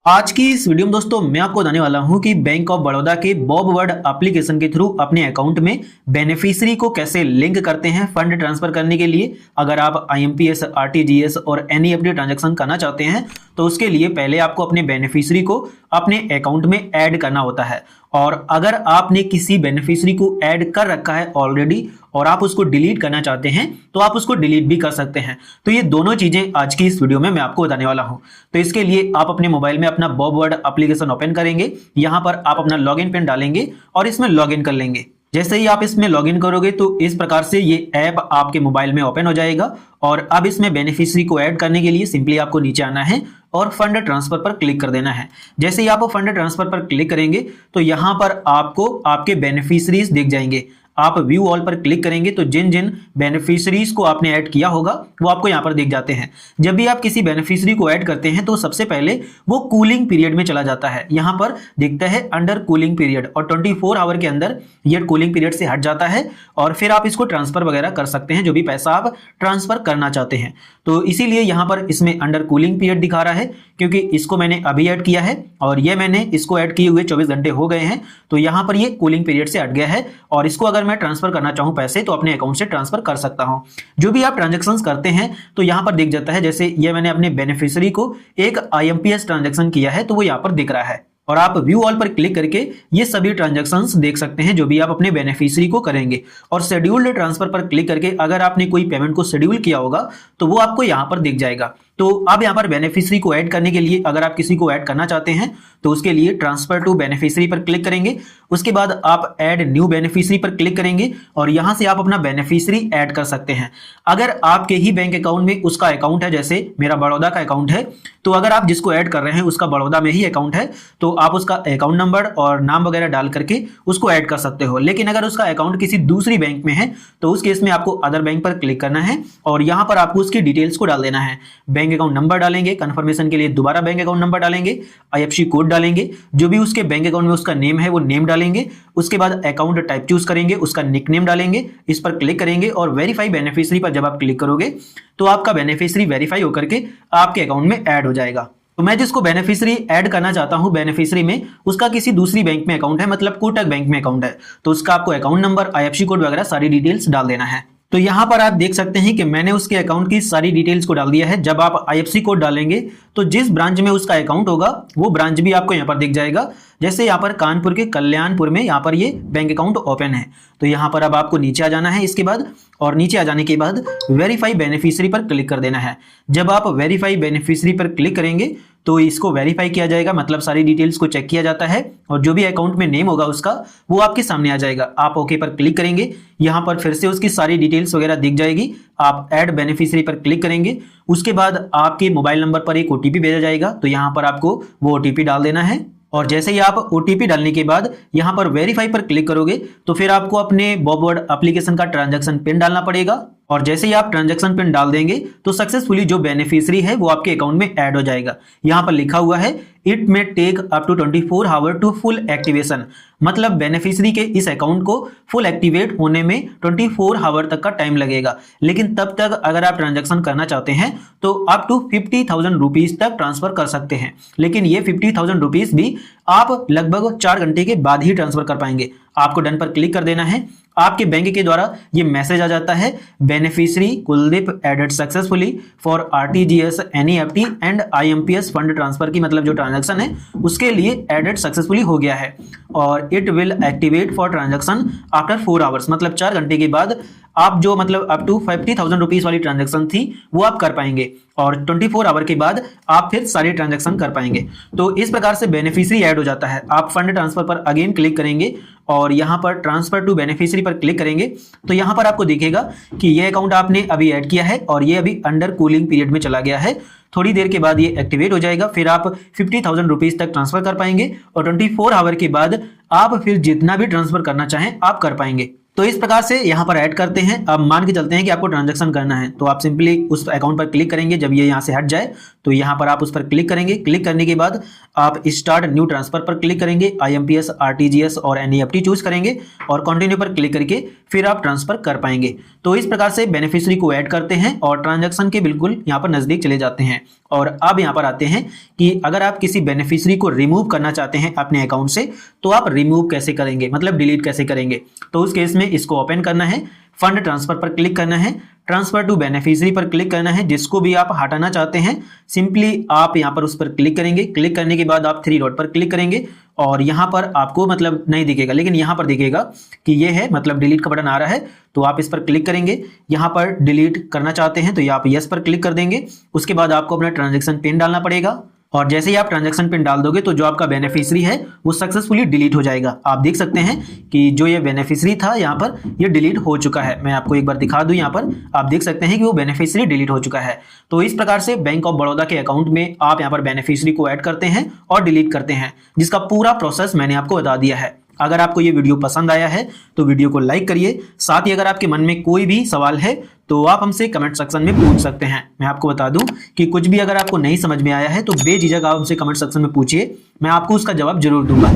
आज की इस वीडियो में दोस्तों मैं आपको बताने वाला हूं कि बैंक ऑफ बड़ौदा के बॉब वर्ड एप्लीकेशन के थ्रू अपने अकाउंट में बेनिफिशियरी को कैसे लिंक करते हैं फंड ट्रांसफर करने के लिए। अगर आप आईएमपीएस, आरटीजीएस और एनईएफटी ट्रांजैक्शन करना चाहते हैं तो उसके लिए पहले आपको अपने बेनिफिशियरी को अपने अकाउंट में ऐड करना होता है। और अगर आपने किसी बेनिफिशियरी को ऐड कर रखा है ऑलरेडी और आप उसको डिलीट करना चाहते हैं तो आप उसको डिलीट भी कर सकते हैं। तो ये दोनों चीजें आज की इस वीडियो में मैं आपको बताने वाला हूं। तो इसके लिए आप अपने मोबाइल में अपना बॉब वर्ड एप्लीकेशन ओपन करेंगे, यहां पर आप अपना लॉगिन पिन डालेंगे और इसमें लॉगिन कर लेंगे। जैसे ही आप इसमें लॉगिन करोगे तो इस प्रकार से ये ऐप आपके मोबाइल में ओपन हो जाएगा। और अब इसमें बेनिफिशियरी को ऐड करने के लिए सिंपली आपको नीचे आना है और फंड ट्रांसफर पर क्लिक कर देना है। जैसे ही आप फंड ट्रांसफर पर क्लिक करेंगे तो यहां पर आपको आपके बेनिफिशियरीज दिख जाएंगे। आप व्यू ऑल पर क्लिक करेंगे तो जिन जिन बेनिफिशियरीज को आपने ऐड किया होगा वो आपको यहां पर दिख जाते हैं। जब भी आप किसी बेनिफिशियरी को ऐड करते हैं तो सबसे पहले वो कूलिंग पीरियड में चला जाता है। यहां पर दिखता है अंडर कूलिंग पीरियड और 24 आवर के अंदर ये कूलिंग पीरियड से हट जाता है और फिर आप इसको ट्रांसफर वगैरह कर सकते हैं, जो भी पैसा आप ट्रांसफर करना चाहते हैं। तो इसीलिए यहां पर इसमें अंडर कूलिंग पीरियड दिखा रहा है क्योंकि इसको मैंने अभी ऐड किया है और ये मैंने इसको ऐड किए हुए 24 घंटे हो गए हैं। तो यहां पर ये कूलिंग पीरियड से हट गया है और इसको अगर मैं ट्रांसफर करना चाहूं पैसे तो अपने अकाउंट से ट्रांसफर कर सकता हूं। जो भी आप ट्रांजैक्शंस करते हैं तो यहां पर दिख जाता है। जैसे ये मैंने अपने बेनिफिशियरी को एक आईएमपीएस ट्रांजैक्शन किया है तो वो यहां पर दिख रहा है और आप व्यू ऑल पर क्लिक करके ये सभी ट्रांजैक्शंस देख सकते हैं जो भी आप अपने बेनिफिशियरी को करेंगे। और शेड्यूल्ड ट्रांसफर पर क्लिक करके अगर आपने कोई पेमेंट को शेड्यूल किया होगा तो वो आपको यहां पर दिख जाएगा। तो आप यहां पर बेनिफिशियरी को ऐड करने के लिए अगर आप किसी को ऐड करना चाहते हैं तो उसके लिए ट्रांसफर टू बेनिफिशियरी पर क्लिक करेंगे। उसके बाद आप ऐड न्यू बेनिफिशियरी पर क्लिक करेंगे और यहां से आप अपना बेनिफिशियरी ऐड कर सकते हैं। अगर आपके ही बैंक अकाउंट में उसका अकाउंट है, जैसे मेरा बड़ौदा का अकाउंट है, तो अगर आप जिसको ऐड कर रहे हैं उसका बड़ौदा में ही अकाउंट है तो आप उसका अकाउंट नंबर और नाम वगैरह डाल करके उसको ऐड कर सकते हो। लेकिन अगर उसका अकाउंट किसी दूसरी बैंक में है तो उस केस में आपको अदर बैंक पर क्लिक करना है और यहां पर आपको उसकी डिटेल्स को डाल देना है। बैंक अकाउंट नंबर डालेंगे, कंफर्मेशन के लिए दोबारा बैंक अकाउंट नंबर डालेंगे, आईएफएससी कोड डालेंगे, जो भी उसके बैंक अकाउंट में उसका नेम है वो नेम डालेंगे। उसके बाद अकाउंट टाइप चूज करेंगे, उसका निकनेम डालेंगे, इस पर क्लिक करेंगे और वेरीफाई बेनिफिशियरी पर जब आप क्लिक करोगे तो आपका बेनिफिशियरी वेरीफाई होकर के आपके अकाउंट में ऐड हो जाएगा। तो मैं जिसको बेनिफिशियरी ऐड करना चाहता हूं बेनिफिशियरी में उसका किसी दूसरी बैंक में अकाउंट है, मतलब कोटक बैंक में अकाउंट है, तो उसका आपको अकाउंट नंबर, आईएफएससी कोड वगैरह सारी डिटेल्स डाल देना है। तो यहां पर आप देख सकते हैं कि मैंने उसके अकाउंट की सारी डिटेल्स को डाल दिया है। जब आप आईएफएससी कोड डालेंगे तो जिस ब्रांच में उसका अकाउंट होगा वो ब्रांच भी आपको यहां पर दिख जाएगा। जैसे यहाँ पर कानपुर के कल्याणपुर में यहाँ पर ये बैंक अकाउंट ओपन है। तो यहाँ पर अब आपको नीचे आ जाना है इसके बाद, और नीचे आ जाने के बाद वेरीफाई बेनिफिशियरी पर क्लिक कर देना है। जब आप वेरीफाई बेनिफिशियरी पर क्लिक करेंगे तो इसको वेरीफाई किया जाएगा, मतलब सारी डिटेल्स को चेक किया जाता है और जो भी अकाउंट में नेम होगा उसका वो आपके सामने आ जाएगा। आप ओके पर क्लिक करेंगे, यहाँ पर फिर से उसकी सारी डिटेल्स वगैरह दिख जाएगी। आप ऐड बेनिफिशियरी पर क्लिक करेंगे, उसके बाद आपके मोबाइल नंबर पर एक ओटीपी भेजा जाएगा तो यहाँ पर आपको वो ओटीपी डाल देना है। और जैसे ही आप ओटीपी डालने के बाद यहां पर वेरीफाई पर क्लिक करोगे तो फिर आपको अपने बॉब वर्ड एप्लीकेशन का ट्रांजैक्शन पिन डालना पड़ेगा। और जैसे ही आप ट्रांजैक्शन पिन डाल देंगे तो सक्सेसफुली जो बेनिफिशियरी है वो आपके अकाउंट में ऐड हो जाएगा। यहां पर लिखा हुआ है it may take up to 24 hour to full activation, मतलब बेनिफिशियरी के इस अकाउंट को फुल एक्टिवेट होने में 24 आवर तक का टाइम लगेगा। लेकिन तब तक अगर आप ट्रांजैक्शन करना चाहते हैं तो अप टू 50,000 रुपीज तक ट्रांसफर कर सकते हैं। लेकिन ये 50,000 रुपीज भी आप लगभग 4 घंटे के बाद ही ट्रांसफर कर पाएंगे। आपको डन पर क्लिक कर देना है। आपके बैंक के द्वारा ये मैसेज आ जाता है, beneficiary Kuldeep added successfully for RTGS, NEFT and IMPS fund transfer की मतलब जो ट्रांजैक्शन है उसके लिए एडेड सक्सेसफुली हो गया है और it will activate for transaction after 4 hours, मतलब 4 घंटे के बाद आप जो मतलब अप टू 50,000 रुपीज वाली ट्रांजैक्शन थी वो आप कर पाएंगे और 24 आवर के बाद आप फिर सारी ट्रांजैक्शन कर पाएंगे। तो इस प्रकार से बेनिफिशियरी ऐड हो जाता है। आप फंड ट्रांसफर पर अगेन क्लिक करेंगे और यहां पर ट्रांसफर टू बेनिफिशियरी पर क्लिक करेंगे तो यहां पर आपको दिखेगा कि ये अकाउंट आपने अभी ऐड किया है और ये अभी अंडर कूलिंग पीरियड में चला गया है। थोड़ी देर के बाद ये एक्टिवेट हो जाएगा, फिर आप 50,000 रुपीज तक ट्रांसफर कर पाएंगे और 24 आवर के बाद आप फिर जितना भी ट्रांसफर करना चाहें आप कर पाएंगे। तो इस प्रकार से यहाँ पर ऐड करते हैं। अब मान के चलते हैं कि आपको ट्रांजैक्शन करना है तो आप सिंपली उस अकाउंट पर क्लिक करेंगे। जब ये यहाँ से हट जाए तो यहाँ पर आप उस पर क्लिक करेंगे। क्लिक करने के बाद आप स्टार्ट न्यू ट्रांसफर पर क्लिक करेंगे, आईएमपीएस, आरटीजीएस और एनईएफटी चूज करेंगे और कंटिन्यू पर क्लिक करके फिर आप ट्रांसफर कर पाएंगे। तो इस प्रकार से बेनिफिशियरी को ऐड करते हैं और ट्रांजैक्शन के बिल्कुल यहाँ पर नजदीक चले जाते हैं। और अब यहाँ पर आते हैं कि अगर आप किसी बेनिफिशियरी को रिमूव करना चाहते हैं अपने अकाउंट से तो आप रिमूव कैसे करेंगे, मतलब डिलीट कैसे करेंगे। तो उस केस में इसको ओपन करना है, फंड ट्रांसफर पर क्लिक करना है, ट्रांसफर टू बेनिफिशियरी पर क्लिक करना है। जिसको भी आप हटाना चाहते हैं सिंपली आप यहाँ पर उस पर क्लिक करेंगे। क्लिक करने के बाद आप थ्री डॉट पर क्लिक करेंगे और यहाँ पर आपको मतलब नहीं दिखेगा, लेकिन यहाँ पर दिखेगा कि ये है, मतलब डिलीट का बटन आ रहा है। तो आप इस पर क्लिक करेंगे। यहाँ पर डिलीट करना चाहते हैं तो ये आप यस पर क्लिक कर देंगे। उसके बाद आपको अपना ट्रांजैक्शन पिन डालना पड़ेगा और जैसे ही आप ट्रांजैक्शन पिन डाल दोगे तो जो आपका बेनिफिशियरी है वो सक्सेसफुली डिलीट हो जाएगा। आप देख सकते हैं कि जो ये बेनिफिशियरी था यहाँ पर ये डिलीट हो चुका है। मैं आपको एक बार दिखा दूं, यहाँ पर आप देख सकते हैं कि वो बेनिफिशियरी डिलीट हो चुका है। तो इस प्रकार से बैंक ऑफ बड़ौदा के अकाउंट में आप यहाँ पर बेनिफिशियरी को ऐड करते हैं और डिलीट करते हैं, जिसका पूरा प्रोसेस मैंने आपको बता दिया है। अगर आपको ये वीडियो पसंद आया है तो वीडियो को लाइक करिए। साथ ही अगर आपके मन में कोई भी सवाल है तो आप हमसे कमेंट सेक्शन में पूछ सकते हैं। मैं आपको बता दूं कि कुछ भी अगर आपको नहीं समझ में आया है तो बेझिझक आप हमसे कमेंट सेक्शन में पूछिए, मैं आपको उसका जवाब जरूर दूंगा।